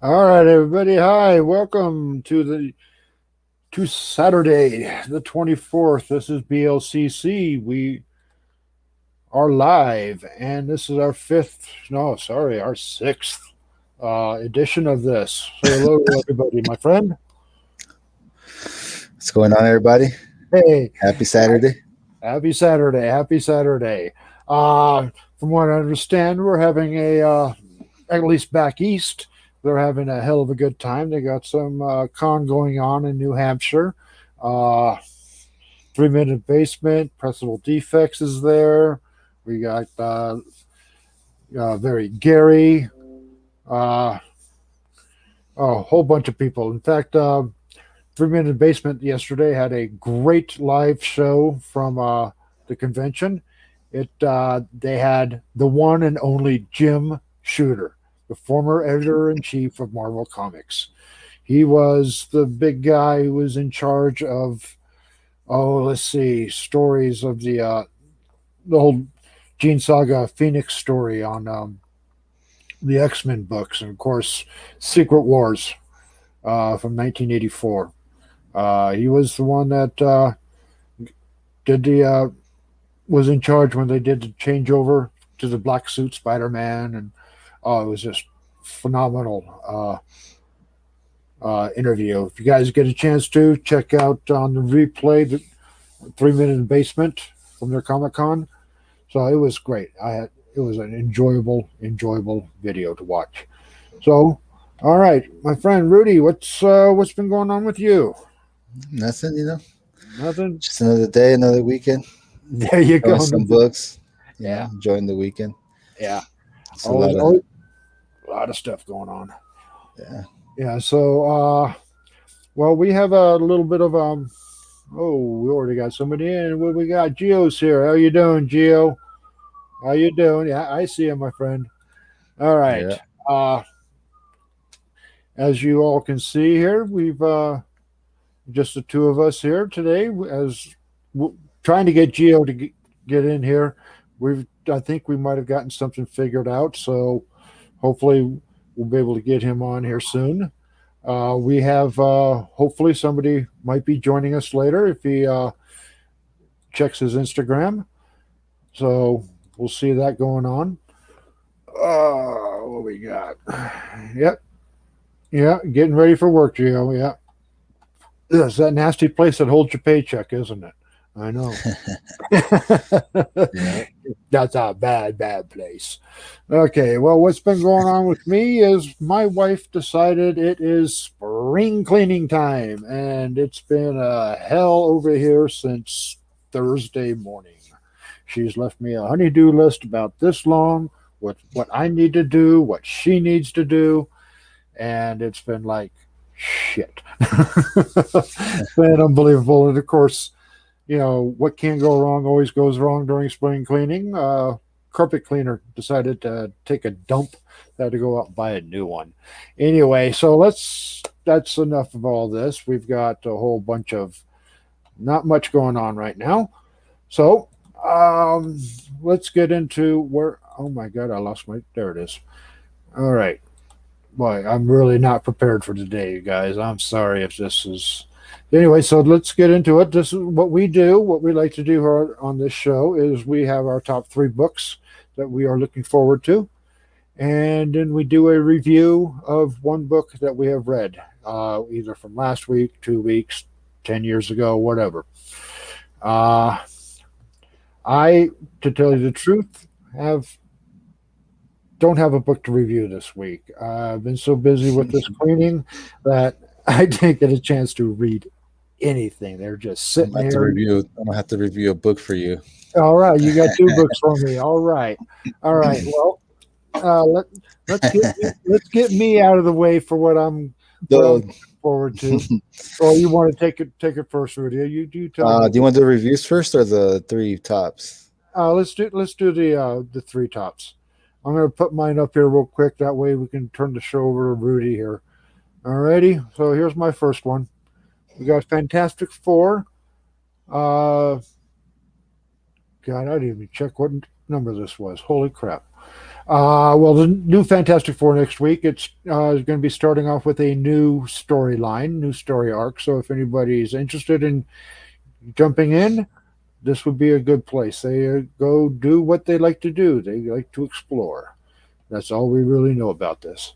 All right, everybody. Hi, welcome to Saturday, the 24th. This is BLCC. We are live, and this is our fifth, no, sorry, our sixth edition of this. Say hello to everybody, my friend. What's going on, everybody? Hey, Happy Saturday. happy Saturday. Happy Saturday. Uh, from what I understand, we're having at least back east, they're having a hell of a good time. They got some con going on in New Hampshire. Uh, 3 Minute Basement, Principal Defects is there. We got Very Gary, uh, a whole bunch of people. In fact, 3 Minute Basement yesterday had a great live show from the convention. They had the one and only Jim Shooter, the former editor in chief of Marvel Comics. He was the big guy who was in charge of, let's see, stories of the whole Gene Saga Phoenix story on the X-Men books, and of course Secret Wars from 1984. He was the one that did the was in charge when they did the changeover to the black suit Spider-Man, and it was just phenomenal interview. If you guys get a chance to check out on the replay, the 3 Minute Basement from their Comic Con. So it was great. It was an enjoyable video to watch. So, all right, my friend Rudy, what's been going on with you? Nothing, Nothing. just another day, another weekend. There you Showing go. some books, Yeah, enjoying the weekend. yeah. It's a lot of, Always a lot of stuff going on. yeah. Yeah. So, well, we have a little bit of Oh, we already got somebody in. What we got? Geo's here. How you doing, Geo? How you doing? Yeah, I see you, my friend. All right. Yeah. Uh, as you all can see here, we've just the two of us here today. As trying to get Geo to get in here, I think we might have gotten something figured out. So hopefully we'll be able to get him on here soon. We have hopefully somebody might be joining us later if he checks his Instagram. So we'll see that going on. What we got? Yep, yeah, getting ready for work, Geo. Yeah, it's that nasty place that holds your paycheck, isn't it? I know. Yeah. That's a bad place. Okay, well, what's been going on with me is my wife decided it is spring cleaning time, and it's been a hell over here since Thursday morning. She's left me a honeydew list about this long, what I need to do, what she needs to do, and it's been like shit. It's been unbelievable. And of course, what can go wrong always goes wrong during spring cleaning. Carpet cleaner decided to take a dump. Had to go out and buy a new one. Anyway, so that's enough of all this. We've got a whole bunch of not much going on right now. So um, let's get into where. Oh my God, I lost my. There it is. All right. Boy, I'm really not prepared for today, you guys. I'm sorry if this is. Anyway, so let's get into it. This is what we do. What we like to do on this show is we have our top three books that we are looking forward to, and then we do a review of one book that we have read, either from last week, 2 weeks, 10 years ago, whatever. Uh, I, to tell you the truth, have don't have a book to review this week. I've been so busy with this cleaning that I didn't get a chance to read anything. They're just I'm sitting gonna have to here. review. I'm gonna have to review a book for you. All right, you got two books for me. All right, all right. Well, uh, let let's get me out of the way for what I'm So, looking forward to. Or you want to take it first, Rudy? You tell me. do you want the reviews first or the three tops? Let's do the three tops. I'm going to put mine up here real quick. That way we can turn the show over to Rudy here. Alrighty. So here's my first one. We got Fantastic Four. Uh, God, I didn't even check what number this was. Holy crap. Well, the new Fantastic Four next week, it's going to be starting off with a new storyline, new story arc. So if anybody's interested in jumping in, this would be a good place. They go do what they like to do. They like to explore. That's all we really know about this.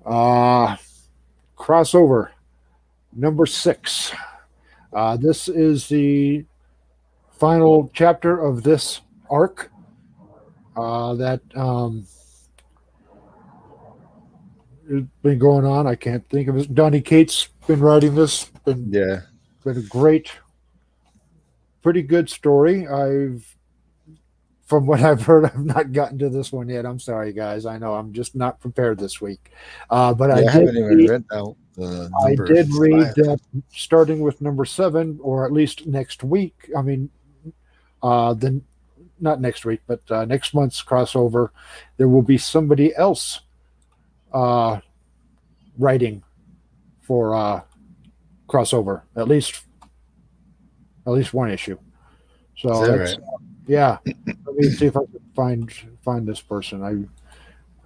Uh, Crossover number 6. This is the final chapter of this arc that has been going on. I can't think of it. Donny Cates been writing this. Yeah. Been a great, pretty good story. From what I've heard, I've not gotten to this one yet. I'm sorry, guys. I know I'm just not prepared this week. But Yeah, I haven't even read out the I number did read 5. that starting with number 7, or at least next week. I mean, then not next week, but next month's crossover, there will be somebody else uh, writing for crossover. At least one issue. Is So that that's right? yeah. Let me see if I can find this person.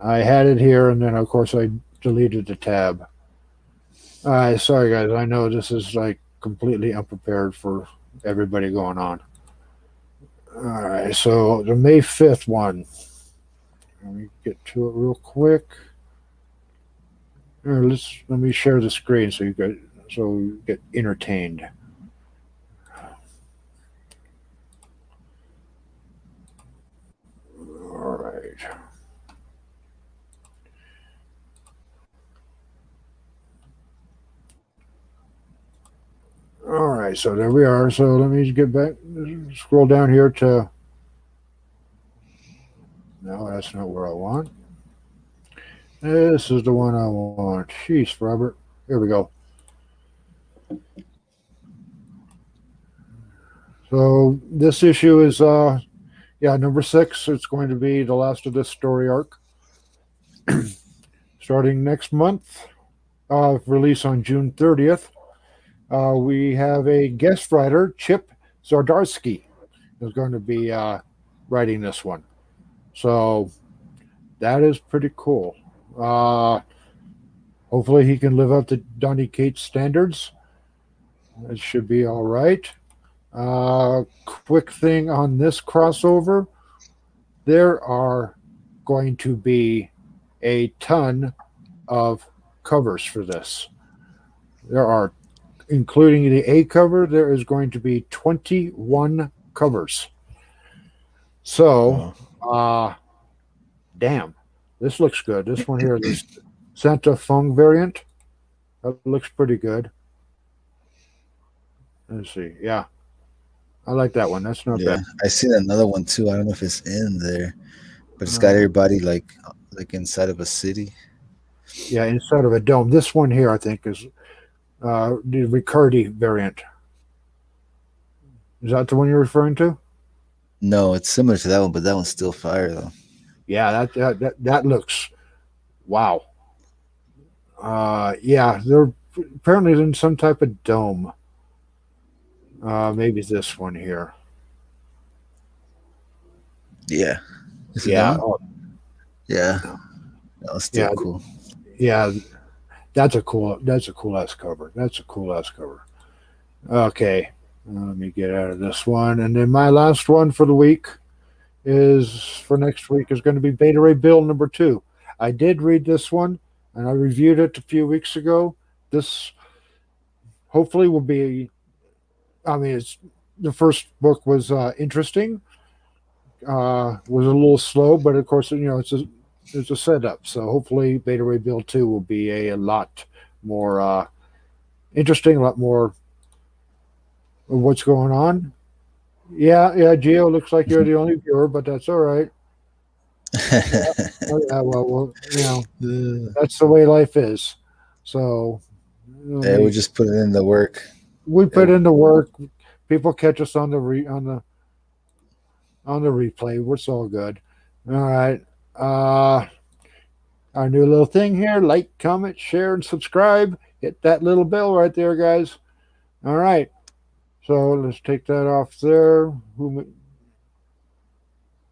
I had it here, and then of course I deleted the tab. Sorry guys, I know this is like completely unprepared for everybody going on. All right, so the May 5th one. Let me get to it real quick. Here, let me share the screen so you get entertained. All right. All right, so there we are. So let me get back, scroll down here to. No, that's not where I want. This is the one I want. Jeez, Robert. Here we go. So this issue is number 6. It's going to be the last of this story arc. Starting next month, release on June 30th. We have a guest writer, Chip Zardarsky, is going to be writing this one. So that is pretty cool. Hopefully he can live up to Donny Cates' standards. It should be all right. Quick thing on this crossover, there are going to be a ton of covers for this. There are, including the A cover, there is going to be 21 covers. So, damn, this looks good. This one here, this Santa Fung variant, that looks pretty good. Let's see. Yeah, I like that one. That's not Yeah, bad. I seen another one too. I don't know if it's in there, but it's got everybody like inside of a city. Yeah, instead of a dome. This one here, I think, is the Riccardi variant. Is that the one you're referring to? No, it's similar to that one, but that one's still fire though. Yeah, that looks wow. Yeah, they're apparently in some type of dome. Maybe this one here. Yeah, is it that Yeah, one? Yeah, that was still yeah, cool. yeah. That's a cool ass cover. That's a cool ass cover. Okay, let me get out of this one, and then my last one for the week is for next week is going to be Beta Ray Bill number 2. I did read this one, and I reviewed it a few weeks ago. This hopefully will be. I mean, it's the first book was interesting. Was a little slow, but of course, it's a setup. So hopefully, Beta Ray Bill 2 will be a lot more interesting, a lot more of what's going on. Yeah, yeah, Geo, looks like you're the only viewer, but that's all right. Yeah, yeah, well, that's the way life is. So Yeah, we just put it in the work. we Yeah, put in the work. People catch us on the replay. It's all good. All right. Our new little thing here: like, comment, share, and subscribe. Hit that little bell right there, guys. All right. So let's take that off there.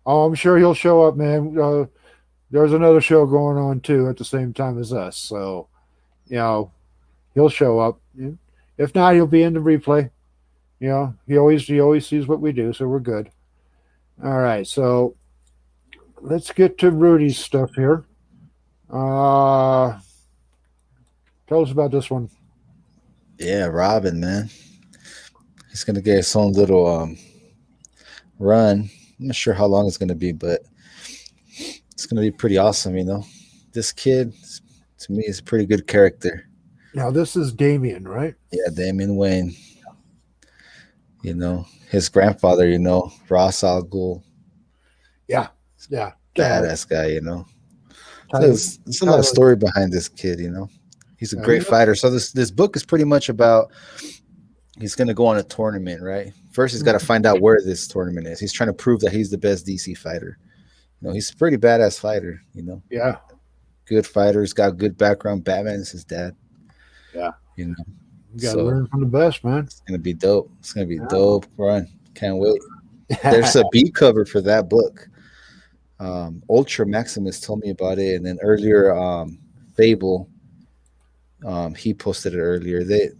Oh, I'm sure he'll show up, man. there's another show going on too at the same time as us. So you know he'll show up. If not, he'll be in the replay. He always sees what we do, so we're good. All right, so let's get to Rudy's stuff here. Uh, Tell us about this one. Yeah, Robin, man. He's gonna get his own little run. I'm not sure how long it's gonna be, but it's gonna be pretty awesome. This kid to me is a pretty good character. Now this is Damien, right? Yeah, Damian Wayne. His grandfather. Ross Al Ghul, Yeah, yeah. badass guy. So Tyler, there's a lot of Tyler. story behind this kid. He's a great fighter. So this book is pretty much about he's gonna go on a tournament, right? First, he's got to find out where this tournament is. He's trying to prove that he's the best DC fighter. He's a pretty badass fighter. Yeah, Good fighter. He's got good background. Batman is his dad. yeah. You know, You got to so learn from the best, man. it's gonna be dope. It's gonna be dope. Run. Can't wait. There's a B cover for that book. Ultra Maximus told me about it, and then earlier, Fable, he posted it earlier. The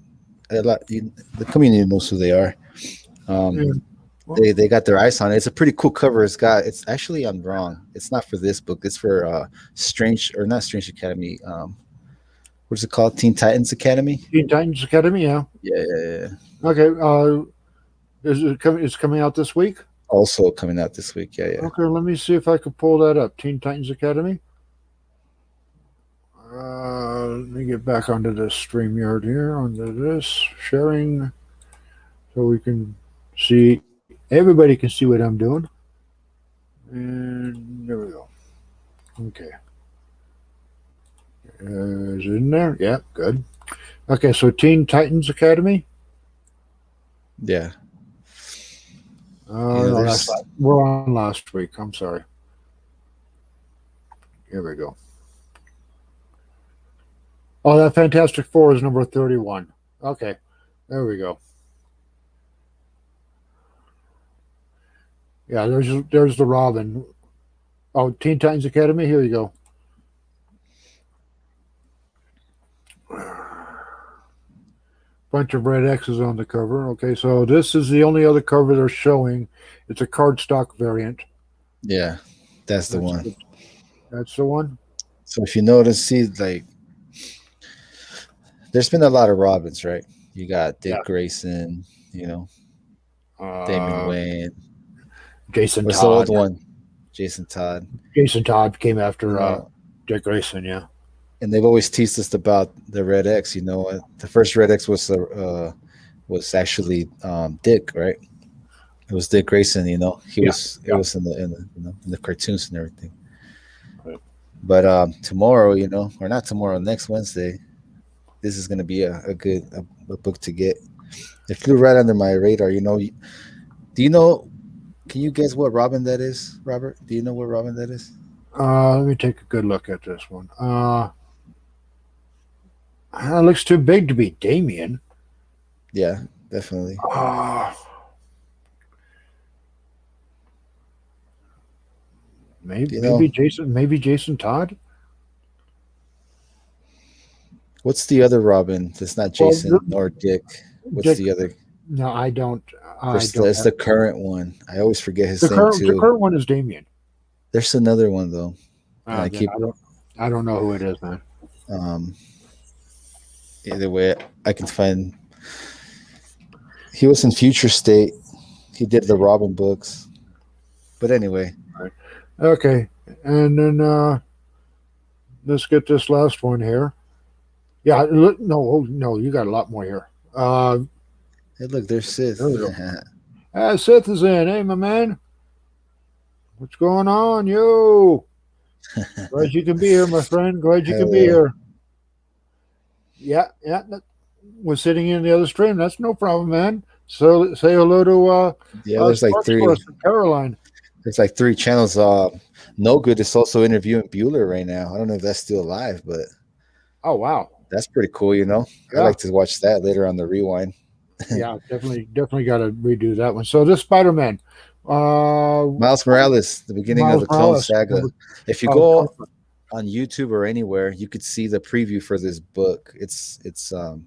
community knows who they are. Yeah. Um, they got their eyes on it. It's a pretty cool cover. It's actually I'm wrong. It's not for this book. It's for Strange or not Strange Academy. What's it called? Teen Titans Academy. Teen Titans Academy, yeah. Yeah. Okay. Is it coming? It's coming out this week. Also coming out this week. Yeah. Okay, let me see if I can pull that up. Teen Titans Academy. Let me get back onto this StreamYard here, onto this sharing, so we can see. Everybody can see what I'm doing. And there we go. Okay. Is it in there? Yeah, good. Okay, so Teen Titans Academy. Yeah. No, we're on last week. I'm sorry. Here we go. Oh, that Fantastic Four is number 31. Okay, there we go. Yeah, there's the Robin. Oh, Teen Titans Academy. Here you go. Bunch of red X's on the cover. Okay, so this is the only other cover they're showing. It's a cardstock variant. Yeah, that's the one. That's the one. So if you notice, see, like, there's been a lot of Robins, right? You got Dick Grayson, Damon Wayne. Jason What's Todd. the old one? Jason Todd. Jason Todd came after Dick Grayson, yeah. And they've always teased us about the Red X. The first Red X was actually Dick, right? It was Dick Grayson. He was in the cartoons and everything. Right. But tomorrow, or not tomorrow, next Wednesday, this is going to be a good book to get. It flew right under my radar. Do you know? Can you guess what Robin that is, Robert? Do you know what Robin that is? Let me take a good look at this one. It looks too big to be Damien. Yeah, definitely. Maybe Jason. Maybe Jason Todd. What's the other Robin? That's not Jason nor Dick. What's the other? No, I don't. It's the current one. I always forget his name too. The current one is Damien. There's another one though. I don't know who it is, man. Either way, I can find. He was in Future State. He did the Robin books. But anyway. Right. Okay, and then let's get this last one here. Yeah, no, you got a lot more here. Hey, look, there's Sith. Sith is in. Hey, my man. What's going on, yo? Glad you can be here, my friend. Glad you can be here. Yeah. Was sitting in the other stream. That's no problem, man. So say hello to there's like three. Caroline. There's like 3 channels. No Good is also interviewing Bueller right now. I don't know if that's still alive, but oh wow, that's pretty cool. Yeah. I like to watch that later on the rewind. Yeah, definitely got to redo that one. So this Spider-Man, Uh, Miles Morales, the beginning of Miles the Clone Morales. Saga. If you Oh, go on YouTube or anywhere, you could see the preview for this book. It's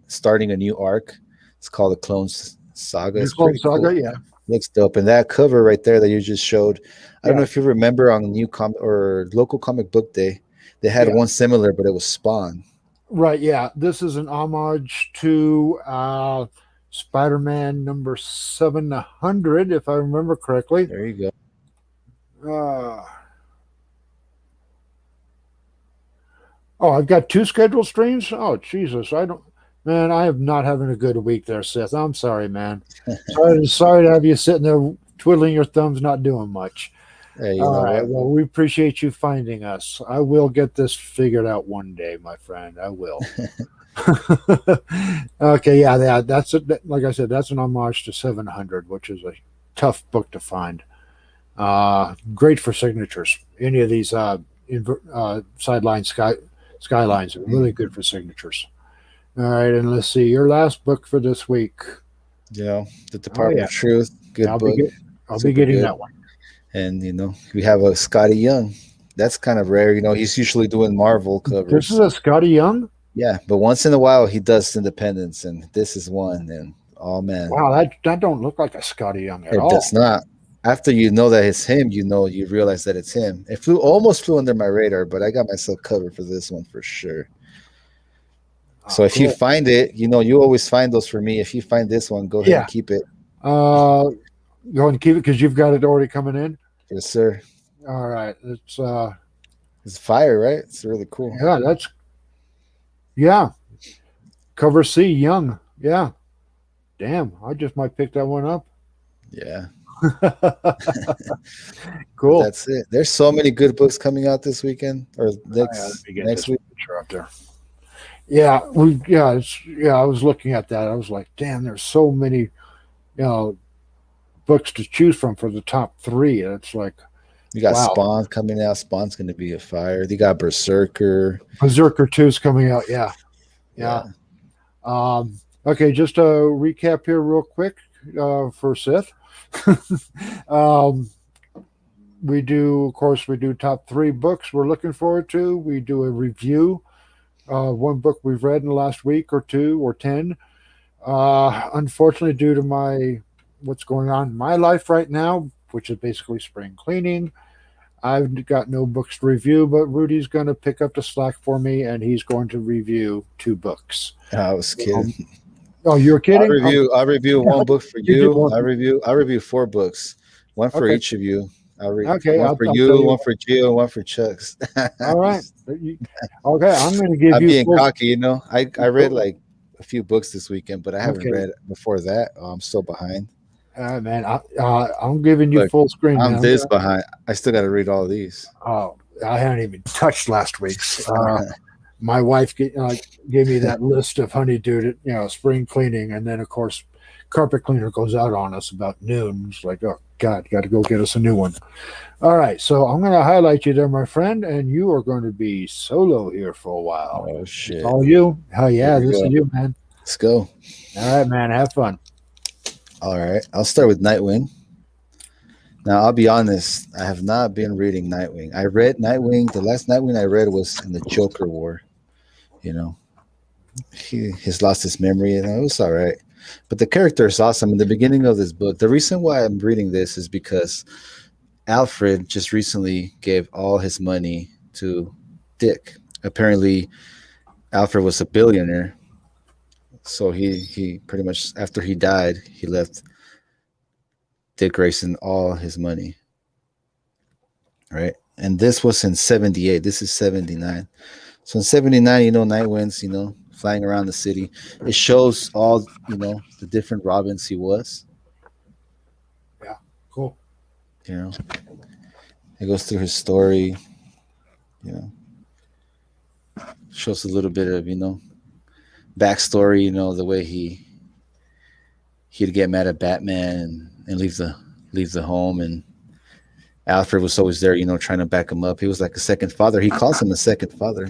starting a new arc. It's called the Saga. the It's Clone pretty Saga. cool. Yeah, Looks dope. And that cover right there that you just showed, I don't yeah, know if you remember on New Com or local comic book day, they had yeah. one similar, but it was Spawn. Right. Yeah. This is an homage to Spider-Man number 700, if I remember correctly. There you go. Uh, oh, I've got two scheduled streams. Oh, Jesus! I don't. Man, I am not having a good week there, Seth. I'm sorry, man. Sorry to have you sitting there twiddling your thumbs, not doing much. Hey, you All know right. what? Well, we appreciate you finding us. I will get this figured out one day, my friend. I will. Okay. Yeah. That's it. Like I said, that's an homage to 700, which is a tough book to find. Great for signatures. Any of these sideline skylines are really good for signatures. All right. And let's see your last book for this week. You know, the Oh, Department yeah. of Truth, good I'll be, book, get, I'll be super getting good. that one. And we have a Scotty Young. That's kind of rare. He's usually doing Marvel This is covers. a Scotty Young. Yeah, but once in a while he does Independence, and this is one. And oh man, Wow, that don't look like a Scotty Young at it all. does not. After you know that it's him, you realize that it's him. It almost flew under my radar, but I got myself covered for this one for sure. So if you Cool. find it, you always find those for me. If you find this one, go ahead Yeah. and keep it. Go ahead and keep it because you've got it already coming in. Yes, sir. All right. It's fire, right? It's really cool. Yeah. Cover C Young. Yeah. Damn. I just might pick that one up. Yeah. Cool. That's it. There's so many good books coming out this weekend or Let me get next this week. picture up there. Yeah, I was looking at that. I was like, damn, there's so many, books to choose from for the top three. And it's like, You got wow. Spawn coming out. Spawn's going to be a fire. You got Berserker. Berserker 2 is coming out. Yeah. Okay, just a recap here real quick for Sith. We do top three books we're looking forward to. We do a review. One book we've read in the last week or two or 10. Unfortunately, due to what's going on in my life right now, which is basically spring cleaning, I've got no books to review, but Rudy's going to pick up the slack for me, and he's going to review two books. I was kidding. Oh, you're kidding? I'll review one book for you. You I'll review 4 books, one for Okay. each of you. Okay, one I'll for tell you, you. one for Gio, one for Chuck's. All right. Okay, I'm going to give I'm you. being cocky, I read like a few books this weekend, but I haven't Okay. read before that. I'm still behind. Man, I'm giving you Look, full screen. I'm Man. this behind. I still got to read all these. Oh, I haven't even touched last week's. My wife gave me that list of honeydew, spring cleaning, and then of course, carpet cleaner goes out on us about noon. It's like, oh God, got to go get us a new one. All right, so I'm going to highlight you there, my friend, and you are going to be solo here for a while. Oh shit! All you? Oh yeah, this go. is you, man. Let's go. All right, man. Have fun. All right, I'll start with Nightwing. Now, I'll be honest, I have not been reading Nightwing. I read Nightwing. The last Nightwing I read was in the Joker War. He's lost his memory, and it was all right. But the character is awesome. In the beginning of this book, the reason why I'm reading this is because Alfred just recently gave all his money to Dick. Apparently, Alfred was a billionaire. So he pretty much, after he died, he left Dick Grayson all his money. Right? And this was in 78. This is 79. So in 79, Nightwing's, flying around the city. It shows all, the different Robins he was. Yeah, cool. It goes through his story, shows a little bit of, backstory, the way he'd get mad at Batman and leave the home, and Alfred was always there, trying to back him up. He was like a second father. He calls him a second father,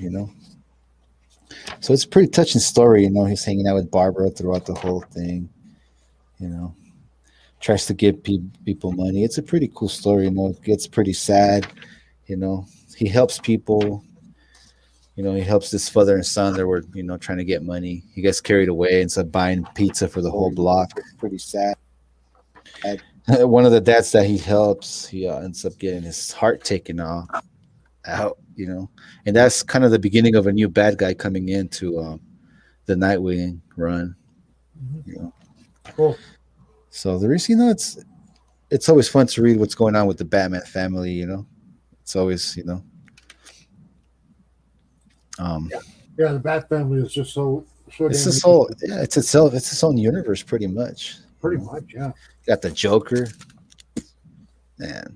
So it's a pretty touching story, he's hanging out with Barbara throughout the whole thing, tries to give people money. It's a pretty cool story. It gets pretty sad. You know, he helps people. He helps this father and son that were trying to get money. He gets carried away, ends up buying pizza for the whole block. Pretty sad. One of the dads that he helps, he ends up getting his heart taken out. And that's kind of the beginning of a new bad guy coming into the Nightwing run. You know, Cool. so there is, it's always fun to read what's going on with the Batman family. It's always, um, Yeah, the Bat family is just so it's damn this whole, yeah, it's its own universe pretty much. pretty much, yeah. Got the Joker, and a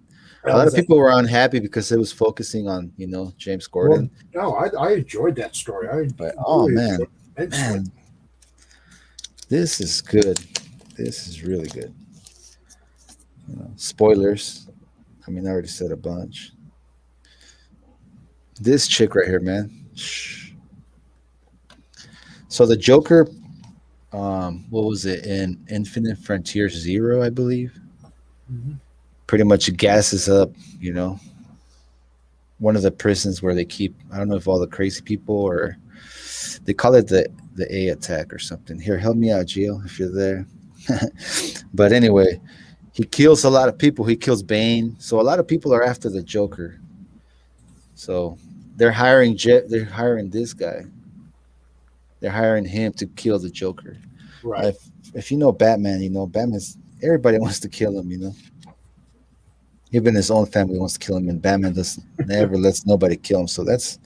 Well, lot of people were unhappy because it was focusing on James Gordon. no, I enjoyed that story. But oh really man, enjoyed it. man, this is good. This is really good. Spoilers. I mean, I already said a bunch. This chick right here, man. Shh. So the Joker, what was it in Infinite Frontier Zero, I believe? Mhm. Pretty much gasses up, one of the prisons where they keep. I don't know if all the crazy people or they call it the A attack or something. Here, help me out, Gio, if you're there. But anyway, he kills a lot of people. He kills Bane, so a lot of people are after the Joker. So they're hiring They're hiring this guy. They're hiring him to kill the Joker. Right. If you know Batman, Batman's everybody wants to kill him. Even his own family wants to kill him, and Batman does never lets nobody kill him. So that's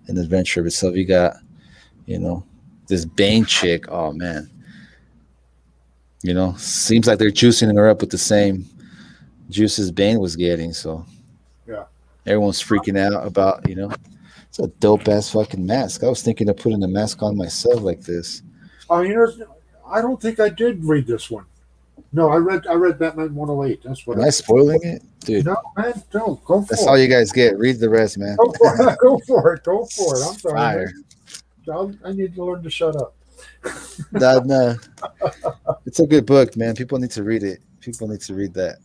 an adventure of itself. You got, this Bane chick. Oh man, seems like they're juicing her up with the same juices Bane was getting. So Yeah. everyone's freaking out about, it's a dope ass fucking mask. I was thinking of putting a mask on myself like this. I don't think I did read this one. No, I read Batman 108. That's what Am I spoiling it, dude? No, man, no, go for That's it. all you guys get. Read the rest, man. Go for it. Go for it. Go for it. I'm sorry. Fire. I need to learn to shut up. No, it's a good book, man. People need to read it. People need to read that.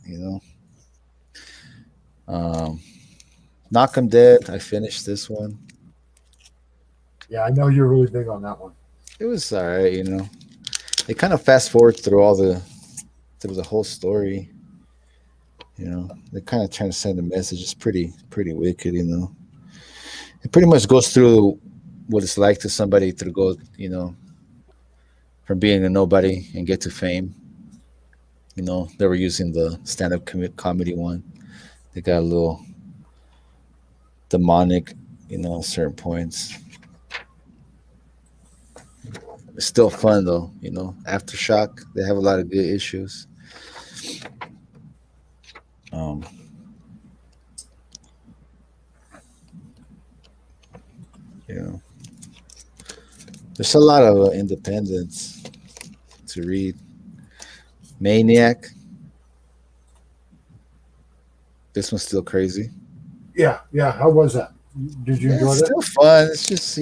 Knock 'em Dead. I finished this one. Yeah, I know you're really big on that one. It was all right. They kind of fast forward through the whole story. They're kind of trying to send a message. It's pretty wicked. It pretty much goes through what it's like to somebody to go, from being a nobody and get to fame. They were using the stand-up comedy one. They got a little demonic, at certain points. It's still fun though, Aftershock. They have a lot of good issues. Um, there's a lot of independence to read. Maniac. This one's still crazy. Yeah. How was that? Did you enjoy It's that? still fun. It's just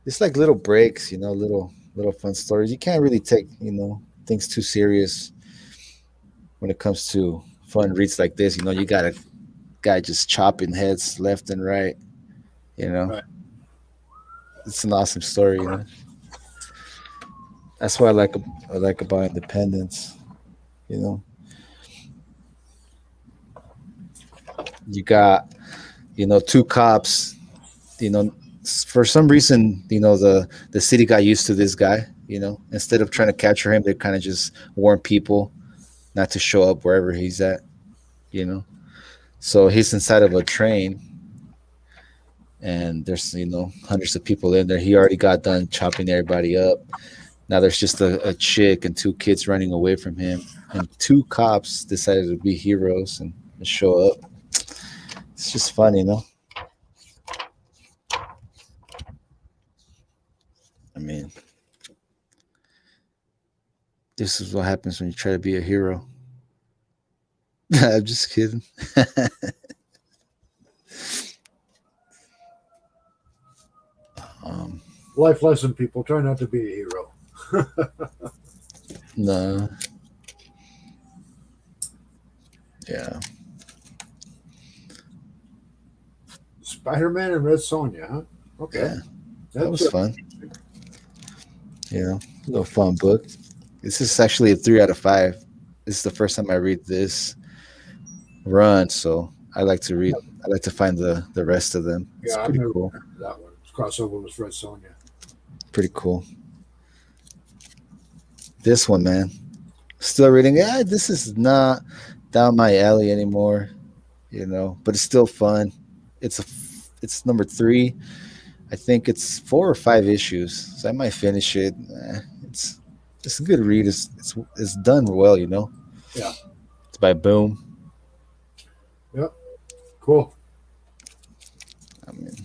it's like little breaks. Little fun stories. You can't really take things too serious when it comes to fun reads like this. You got a guy just chopping heads left and right. Right. It's an awesome story. That's what I like about independence. You got two cops. For some reason, the city got used to this guy. Instead of trying to capture him, they kind of just warn people not to show up wherever he's at. So he's inside of a train, and there's hundreds of people in there. He already got done chopping everybody up. Now there's just a chick and two kids running away from him, and two cops decided to be heroes and show up. It's just fun, I mean, this is what happens when you try to be a hero. I'm just kidding. Life lesson, people. Try not to be a hero. No. Yeah, Spider-Man and Red Sonja, huh? Okay, yeah, that that's was fun. A little fun book. This is actually a 3 out of 5. This is the first time I read this run, so I like to read. I like to find the rest of them. It's yeah. I've pretty never cool. heard of that one. It's crossover with Red Sonja. Pretty cool. This one, man. Still reading. Yeah, this is not down my alley anymore. But it's still fun. It's a. It's number 3. I think it's 4 or 5 issues, so I might finish it. It's a good read. It's done well. Yeah. It's by Boom. Yep. Cool. I mean,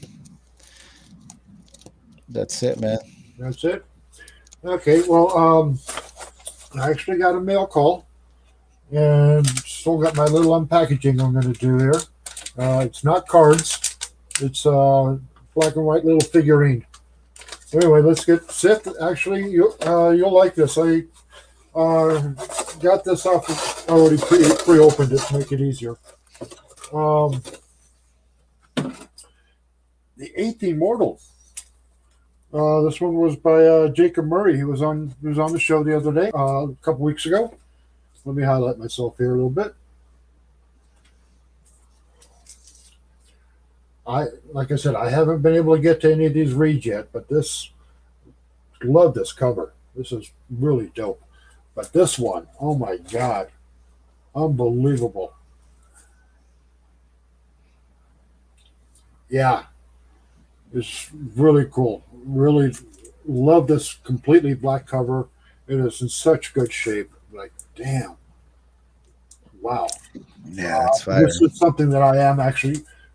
that's it, man. That's it. Okay. Well, I actually got a mail call, and still got my little unpackaging I'm going to do there. It's not cards. It's black and white little figurine. Anyway, let's get Sith. Actually, you'll like this. I got this off already pre-opened it to make it easier. Um, the Eighth Immortal. This one was by Jacob Murray. He was on the show the other day, a couple weeks ago. Let me highlight myself here a little bit. Like I said, I haven't been able to get to any of these reads yet, but love this cover. This is really dope. But this one, oh my god, unbelievable. Yeah, it's really cool. Really love this completely black cover. It is in such good shape. Like, damn, wow. Yeah, it's fire. This is something that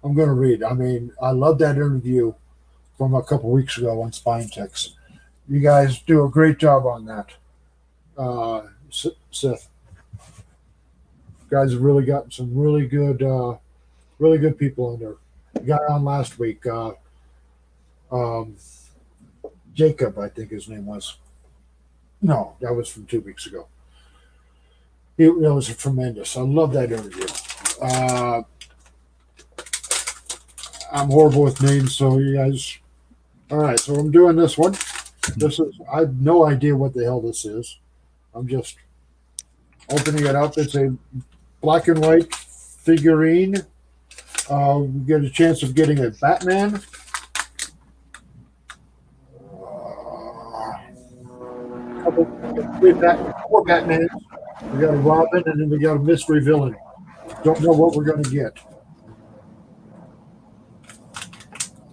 I'm going to read. I mean, I love that interview from a couple weeks ago on Spine Text. You guys do a great job on that. Sith. You guys have really gotten some really good people in there. The guy on last week, um, Jacob, I think his name was. No, that was from 2 weeks ago. It was tremendous. I love that interview. Uh, I'm horrible with names, so you guys. All right, so I'm doing this one. I have no idea what the hell this is. I'm just opening it up. It's a black and white figurine. We get a chance of getting a Batman. Four Batmans. We got a Robin, and then we got a mystery villain. Don't know what we're going to get.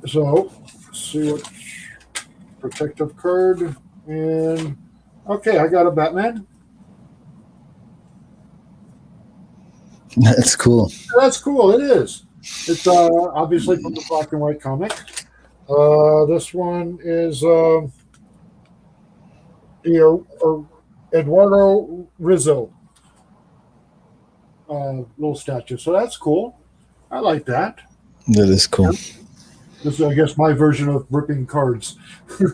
So, let's see what protective card. And okay, I got a Batman. That's cool. That's cool. It is. It's obviously from the black and white comic. This one is Eduardo Rizzo little statue. So that's cool. I like that. That is cool. This is, I guess, my version of ripping cards. So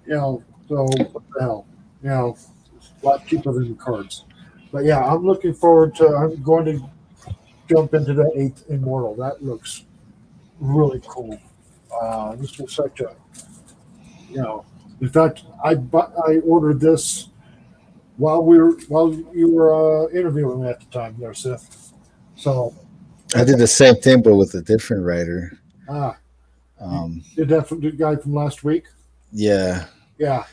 what the hell? It's a lot cheaper than the cards. But yeah, I'm looking forward to. I'm going to jump into the 8th Immortal. That looks really cool. This was such a, In fact, I ordered this while you were interviewing me at the time, there, Seth. So I did the same thing, but with a different writer. Did that from the guy from last week? Yeah. Yeah.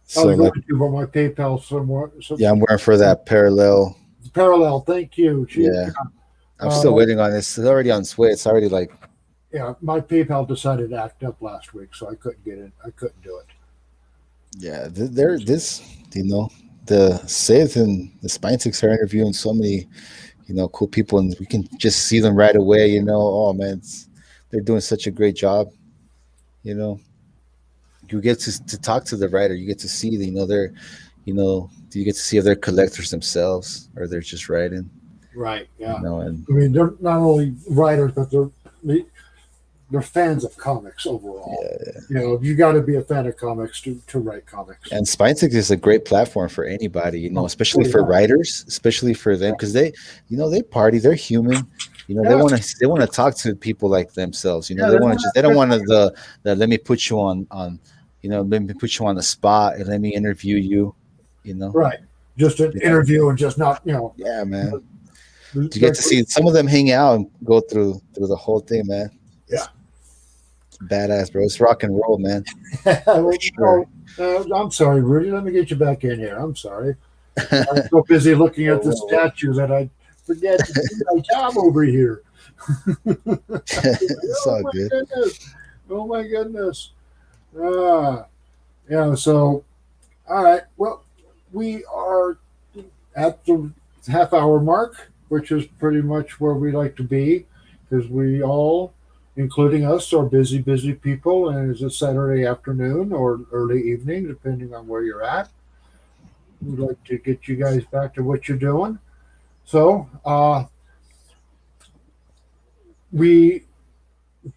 So I was looking for my PayPal somewhere. Yeah, I'm waiting for that parallel. Parallel. Thank you. Yeah. I'm still waiting on this. It's already on its way. It's already like. Yeah, my PayPal decided to act up last week, so I couldn't get it. I couldn't do it. Yeah, the Sith and the Spine Ticks are interviewing so many, cool people, and we can just see them right away. Oh man, they're doing such a great job. You get to talk to the writer. You get to see, they're, you get to see if they're collectors themselves or they're just writing. Right. Yeah. And I mean, they're not only writers, but they're fans of comics overall. Yeah. You know, you got to be a fan of comics to write comics. And Spinetics is a great platform for anybody, especially Oh for yeah, writers, especially for them because they party, they're human. They yeah, want to talk to people like themselves. yeah. They They're want to not, just they don't they're want to the let me put you on let me put you on the spot and let me interview you. You know, right. Just an You know? interview and just not, Yeah, man. You get like, to see some of them hang out and go through the whole thing, man. yeah. It's badass, bro. It's rock and roll, man, for Well, sure. I'm sorry, Rudy. Let me get you back in here. I'm sorry. I'm so busy looking Whoa, at the whoa, whoa. statue that I forget to do my job over here. It's Oh all my good. goodness. Oh my goodness. Ah, so, all right. Well, we are at the half hour mark, which is pretty much where we like to be because we all, including us, are busy, busy people. And it's a Saturday afternoon or early evening, depending on where you're at. We'd like to get you guys back to what you're doing. So, we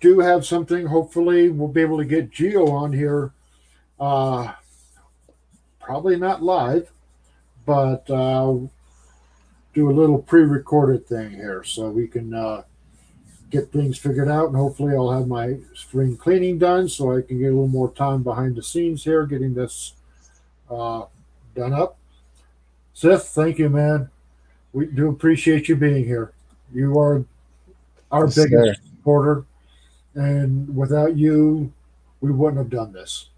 do have something. Hopefully, we'll be able to get Geo on here. Uh, Probably not live, but do a little pre-recorded thing here so we can get things figured out. And hopefully, I'll have my spring cleaning done so I can get a little more time behind the scenes here, getting this uh, done up. Sith, thank you, man. We do appreciate you being here. You are our Yes, sir. biggest supporter, and without you, we wouldn't have done this.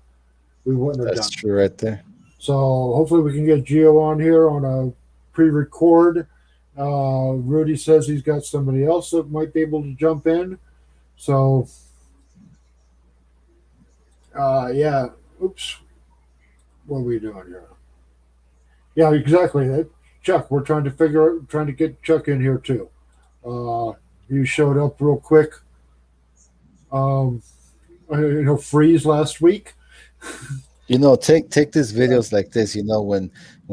We wouldn't have That's done it. true right there. So hopefully we can get Geo on here on a pre-record. Rudy says he's got somebody else that might be able to jump in. So yeah. Oops. What are we doing here? Yeah, exactly. Chuck, we're trying to get Chuck in here too. Uh, you showed up real quick. Um, freeze last week. Take these videos like this, when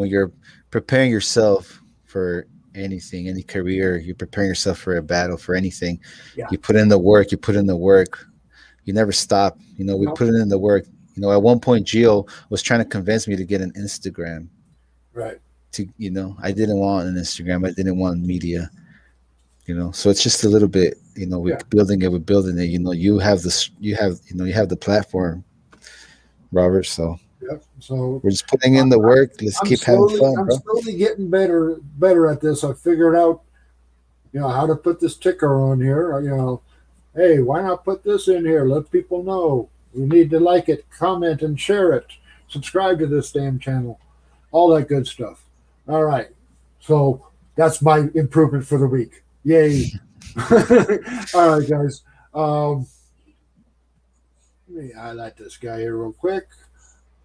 you're preparing yourself for anything, any career, you're preparing yourself for a battle, for anything. Yeah. You put in the work, you put in the work. You never stop. We No. put it in the work. At one point Gio was trying to convince me to get an Instagram Right. I didn't want an Instagram. I didn't want media. So it's just a little bit, we're Yeah. building it. You have the platform, Robert. So Yep. So we're just putting uh, in the work. Let's keep having fun, I'm bro. slowly getting better at this. I figured out, how to put this ticker on here. Hey, why not put this in here? Let people know. You need to like it, comment, and share it. Subscribe to this damn channel. All that good stuff. All right. So that's my improvement for the week. Yay. All right, guys. Let me highlight this guy here real quick.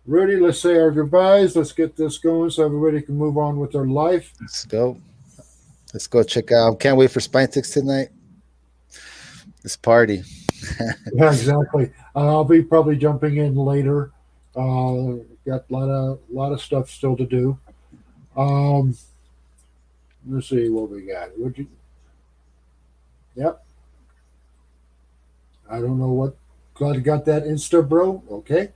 Rudy, let's say our goodbyes. Let's get this going so everybody can move on with their life. Let's go. Let's go check out. Can't wait for Spinetics tonight. This party. Yeah, exactly. I'll be probably jumping in later. Got a lot of stuff still to do. Um, let's see what we got. Would you? Yep. I don't know what. Glad you got that Insta, bro. Okay.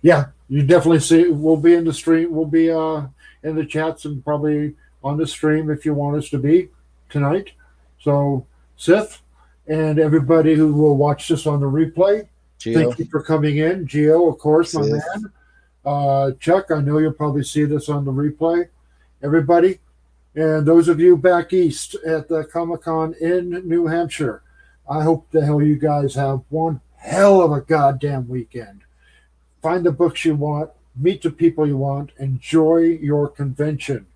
Yeah, you definitely see. We'll be in the stream. We'll be in the chats and probably on the stream if you want us to be tonight. So, Sith and everybody who will watch this on the replay, Gio, thank you for coming in. Geo, of course, my Sith. man. Chuck, I know you'll probably see this on the replay. Everybody, and those of you back east at the Comic Con in New Hampshire, I hope the hell you guys have one hell of a goddamn weekend. Find the books you want, meet the people you want, enjoy your convention.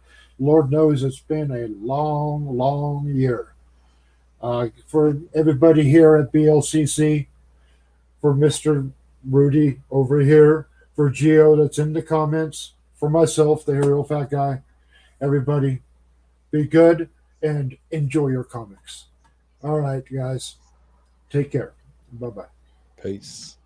Lord knows it's been a long, long year. For everybody here at BLCC, for Mr. Rudy over here, for Geo that's in the comments, for myself, the hairy old fat guy, everybody, be good and enjoy your comics. All right, guys. Take care. Bye bye. Peace.